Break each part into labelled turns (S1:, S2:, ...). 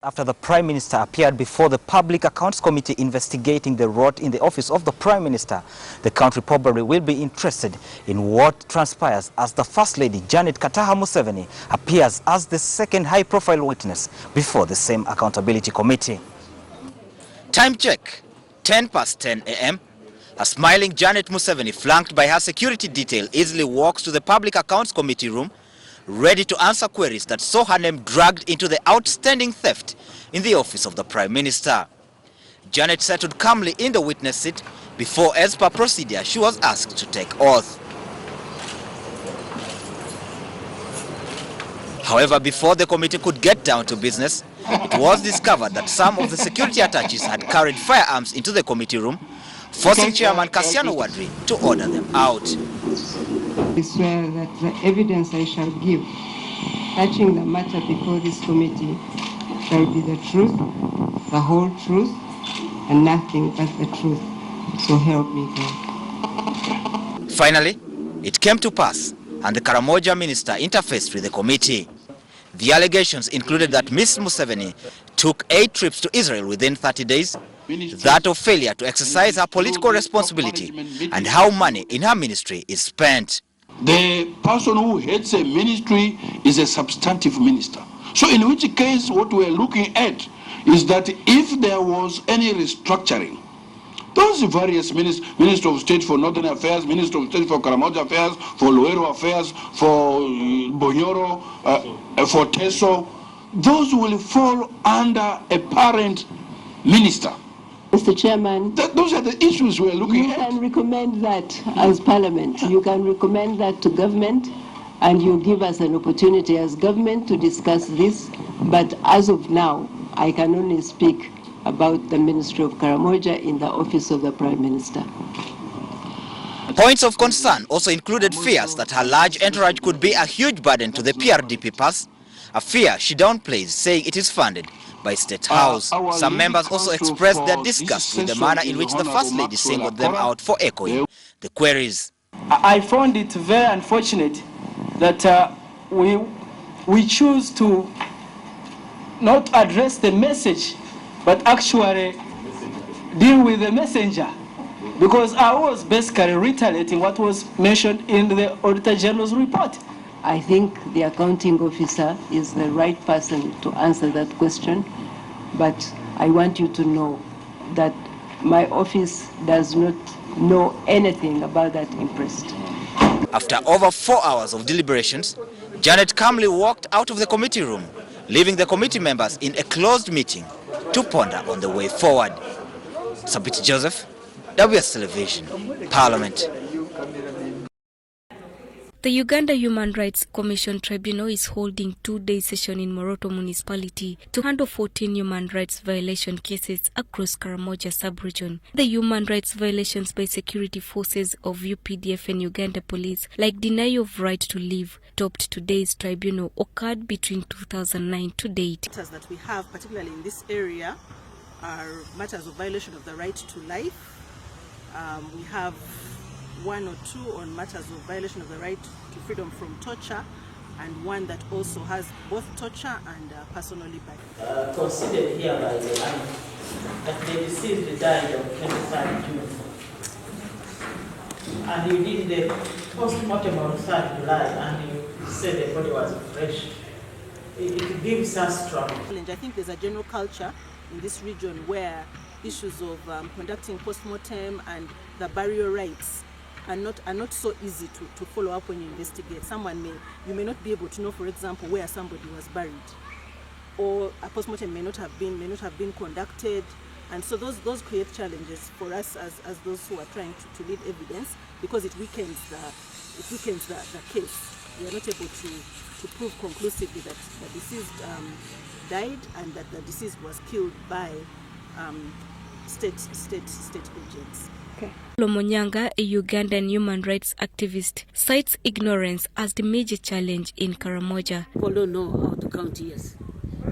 S1: After the Prime Minister appeared before the Public Accounts Committee investigating the rot in the office of the Prime Minister, the country probably will be interested in what transpires as the First Lady Janet Museveni appears as the second high-profile witness before the same Accountability Committee. Time check, 10:10 a.m. A smiling Janet Museveni, flanked by her security detail, easily walks to the Public Accounts Committee room, ready to answer queries that saw her name dragged into the outstanding theft in the office of the Prime Minister. Janet settled calmly in the witness seat before, as per procedure, she was asked to take oath. However, before the committee could get down to business, it was discovered that some of the security attaches had carried firearms into the committee room, forcing Chairman Kassiano Wadri to order them out.
S2: I swear that the evidence I shall give touching the matter before this committee shall be the truth, the whole truth, and nothing but the truth. So help me God.
S1: Finally, it came to pass, and the Karamoja minister interfaced with the committee. The allegations included that Ms. Museveni took 8 trips to Israel within 30 days, that of failure to exercise her political responsibility, and how money in her ministry is spent.
S3: The person who heads a ministry is a substantive minister. So in which case what we're looking at is that if there was any restructuring, those various Minister of State for Northern Affairs, Minister of State for Karamoja Affairs, for Luero Affairs, for Bonyoro, for Teso, those will fall under a parent minister.
S2: Mr. Chairman,
S3: those are the issues we're looking at.
S2: You can recommend that as Parliament. You can recommend that to government, and you give us an opportunity as government to discuss this. But as of now, I can only speak about the Ministry of Karamoja in the office of the Prime Minister.
S1: Points of concern also included fears that her large entourage could be a huge burden to the PRDP pass, a fear she downplays, saying it is funded by State House. Some members also expressed their disgust with the manner in which the First Lady singled them out for echoing the queries.
S4: I found it very unfortunate that we choose to not address the message, but actually deal with the messenger, because I was basically reiterating what was mentioned in the Auditor General's report.
S2: I think the accounting officer is the right person to answer that question, but I want you to know that my office does not know anything about that inquest.
S1: After over 4 hours of deliberations, Janet calmly walked out of the committee room, leaving the committee members in a closed meeting to ponder on the way forward. Sabit Joseph, WS Television, Parliament.
S5: The Uganda Human Rights Commission Tribunal is holding 2-day session in Moroto Municipality to handle 14 human rights violation cases across Karamoja sub-region. The human rights violations by security forces of UPDF and Uganda police, like denial of right to live, topped today's tribunal, occurred between 2009 to date.
S6: Matters that we have, particularly in this area, are matters of violation of the right to life. We have 1 or 2 on matters of violation of the right to freedom from torture, and one that also has both torture and personal liberty.
S7: Considered here by the Army that the deceased died on 23rd June, and you did the post-mortem on 3rd July, and you said the body was fresh. It gives us trouble.
S6: I think there's a general culture in this region where issues of conducting post-mortem and the burial rites are not so easy to follow up when you investigate. You may not be able to know, for example, where somebody was buried, or a postmortem may not have been conducted, and so those create challenges for us as those who are trying to lead evidence, because it weakens the case. We are not able to prove conclusively that the deceased died and that the deceased was killed by state agents.
S5: Lomonyanga, a Ugandan human rights activist, cites ignorance as the major challenge in Karamoja.
S8: People don't know how to count years.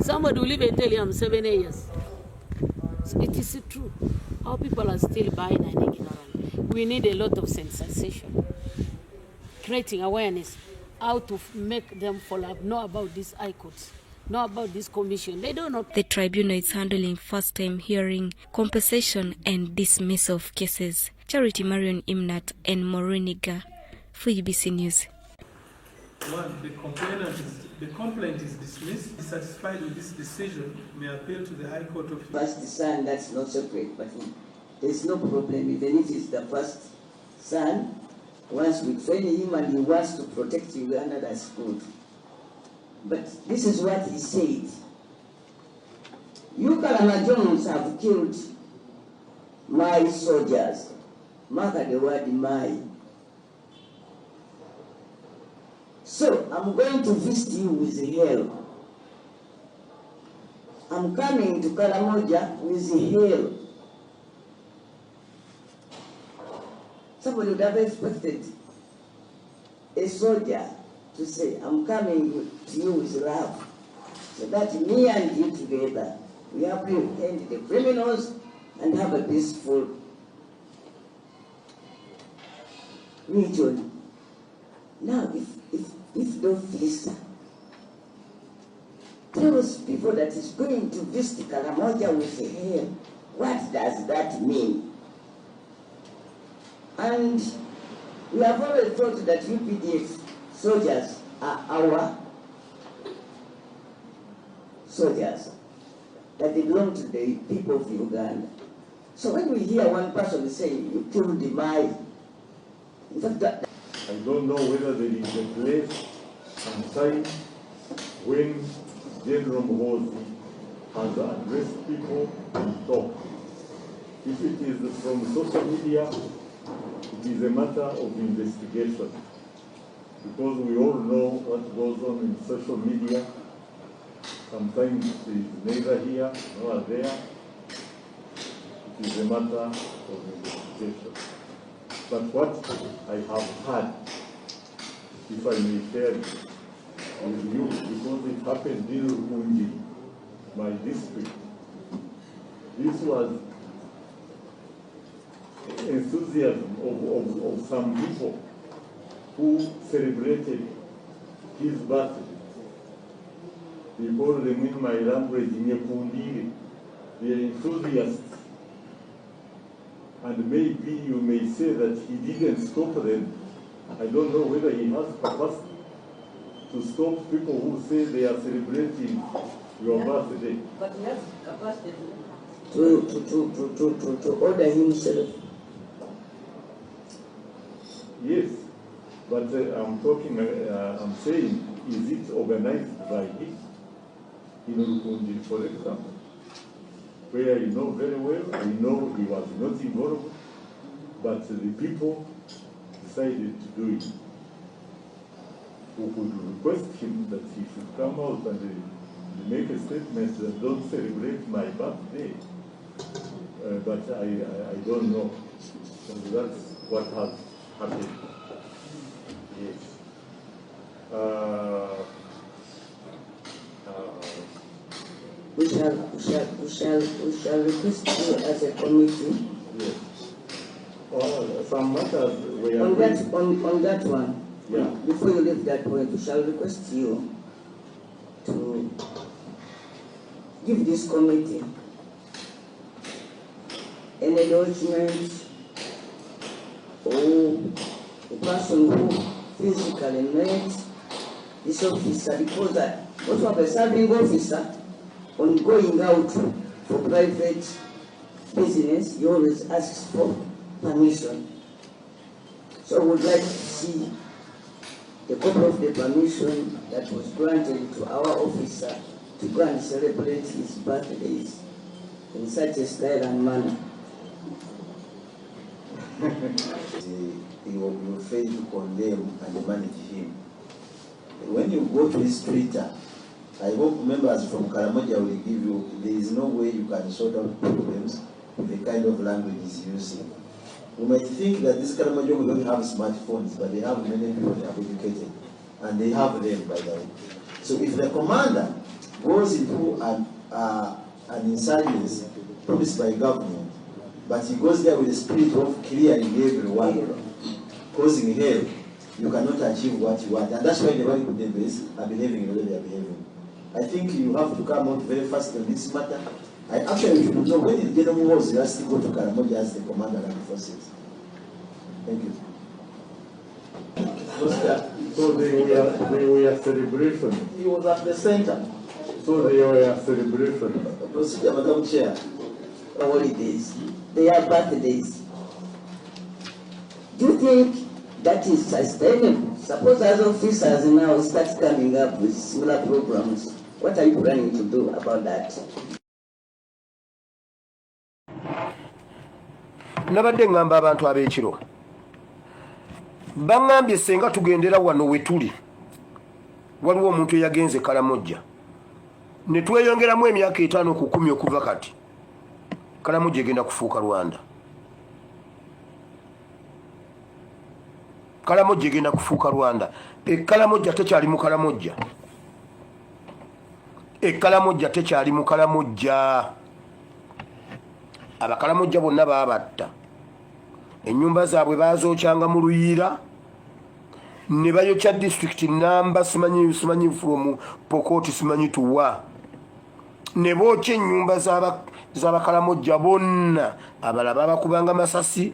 S8: Somebody will live and tell you I'm 7 years. It is true. Our people are still blind and ignorant. We need a lot of sensation, creating awareness, how to make them follow up, know about these high courts, know about this commission. They don't know.
S5: The tribunal is handling first-time hearing, compensation and dismissal of cases. Charity Marion Imnat and Moriniga for UBC News.
S4: One, the complaint is dismissed. Dissatisfied with this decision, may appeal to the High Court of...
S2: First son, that's not separate, but there's no problem, even if it's the first son. Once we train him and he wants to protect Uganda, that's good. But this is what he said. You Karamoja have killed my soldiers. Mark the word my. So I'm going to visit you with hell. I'm coming to Karamoja with hell. Somebody would have expected a soldier to say, I'm coming to you with love. So that me and you together, we apprehend the criminals and have a peaceful region. Now, if those Philistines tells people that is going to visit Karamoja with hell, what does that mean? And we have always thought that UPDF soldiers are our soldiers, that they belong to the people of Uganda. So when we hear one person saying, you killed my, in fact, that
S9: I don't know whether there is a place and time when General Museveni has addressed people and talk. If it is from social media, it is a matter of investigation. Because we all know what goes on in social media. Sometimes it is neither here nor there. It is a matter of investigation. But what I have had, if I may share with you, because it happened in Rukunji, my district, this was enthusiasm of some people who celebrated his birthday. We call them in my language, Nyekundiri. They are enthusiasts. And maybe you may say that he didn't stop them. I don't know whether he has capacity to stop people who say they are celebrating your birthday.
S2: But he has capacity to order himself.
S9: Yes, but I'm saying, is it organized by him? In Rukunji, for example, where you know very well, we know he was not involved, but the people decided to do it. We could request him that he should come out and make a statement that don't celebrate my birthday. But I don't know. So that's what has happened. Yes.
S2: We shall request you as a committee.
S9: Yes. Some matters we are
S2: on that one.
S9: Yeah.
S2: Before you leave that point, we shall request you to give this committee an acknowledgement or a person who physically met this officer, because that what of a serving officer on going out for private business, he always asks for permission. So I would like to see the copy of the permission that was granted to our officer to go and celebrate his birthdays in such a style and manner.
S10: You will fail to condemn and manage him. When you go to his Twitter, I hope members from Karamoja will give you, there is no way you can sort out problems with the kind of language he's using. You might think that this Karamoja will not have smartphones, but they have many people that are educated, and they have them, by the way. So if the commander goes into an insurgency promised by government, but he goes there with the spirit of clearing everyone, causing hell, you cannot achieve what you want. And that's why the white members are behaving the way they are behaving. I think you have to come out very fast on this matter. I actually should know when did General Muhoozi last go to Karamoja as the commander of the forces. Thank you.
S9: So they were celebration.
S10: He was at the center.
S9: So they were celebration.
S10: Procedure, Madam Chair. Holidays. They are birthdays.
S11: Do you think that is sustainable? Suppose as officers now start coming up with similar programs. What are you planning to do about that?
S12: Nabadde ngamba abantu ab'ekiro bangambye senga tugendera wano wetuli waliwo omuntu eyagenze Karamoja ne tweyongeramu emyaka 5 ku 10 okuva kati Karamoja egenda kufuuka Rwanda. Karamoja egenda kufuuka Rwanda. Karamoja tekyali mu Karamoja. Karamoja tekyali mu Karamoja. Abakaramoja bonna babatta. Ennyumba zaabwe bazookyanga mu Luyira ne bayokya district namba simanyi from Pokot simanyi tuwa ne bookya ennyumba z'abakaramoja bonna. Abalaba bakubanga masasi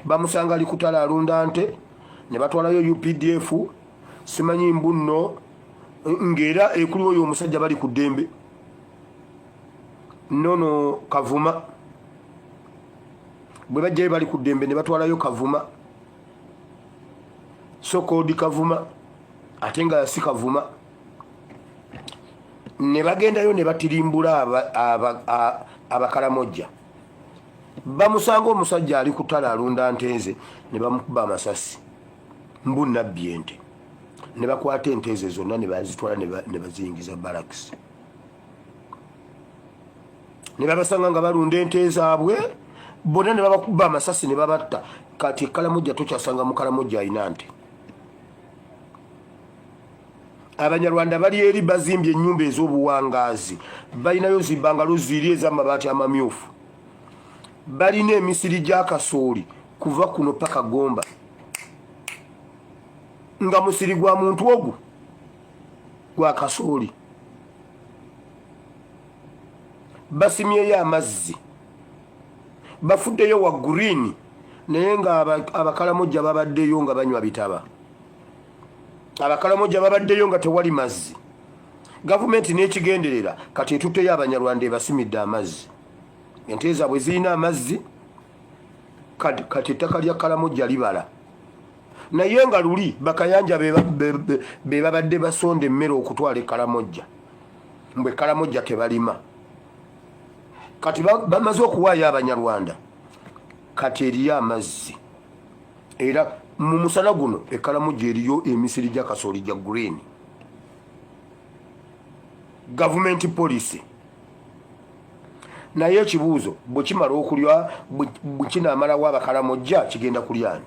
S12: bamusanga ali kutala alunda nte ne batwalayo UPDF simanyi mbunno ngera ekuliwo oyo omusajja bali ku ddembe nono Kavuma bwe bajjayo bali ku ddembe ne batwalayo Kavuma so-called Kavuma ate nga si Kavuma ne bagendayo ne batirimbula abakaramoja bamusanga omusajja ali kutala alunda ntenze ne bamukuba amasasi mbunabbi ente ne bakwata enteze zonna ne bazitwala ne baziyingiza barracks ne babasanga nga balunda ente zaabwe bonna ne babakuba amasasi ne babatta. Kati Karamoja tokyasanga mu Karamoja ayina nte. Abanyarwanda bali eri bazimbye ennyumba ez'obuwangaazi balinayo zibbangalo ziri ez'amabaati amamyufu balina emisiri gya kasooli kuva kuno paka Gomba nga musiri gwa muntu ogwo gwa kasooli basimyeyo amazzi bafuddeyo wa green naye nga abakaramoja babaddeyo nga banywa bitaba. Abakaramoja babaddeyo nga tewali mazzi. Gavumenti n'ekigenderera kati etutteyo abanyarwanda ebasimidde amazzi. Ente zaabwe zirina amazzi kati ettaka lya Karamoja libala. Naye nga luli bakayanja be babadde basonda emmere okutwala Karamoja. Mbwe Karamoja tebalima. Kati bamaze okuwaayo abanyarwanda kati eriyo amazzi. Era mu musala guno Karamoja eriyo emisiri gya kasooli gya green. Government policy. Naye ekibuuzo bwe kimala okulya bwe kinaamalawo abakaramoja kigenda kulyani.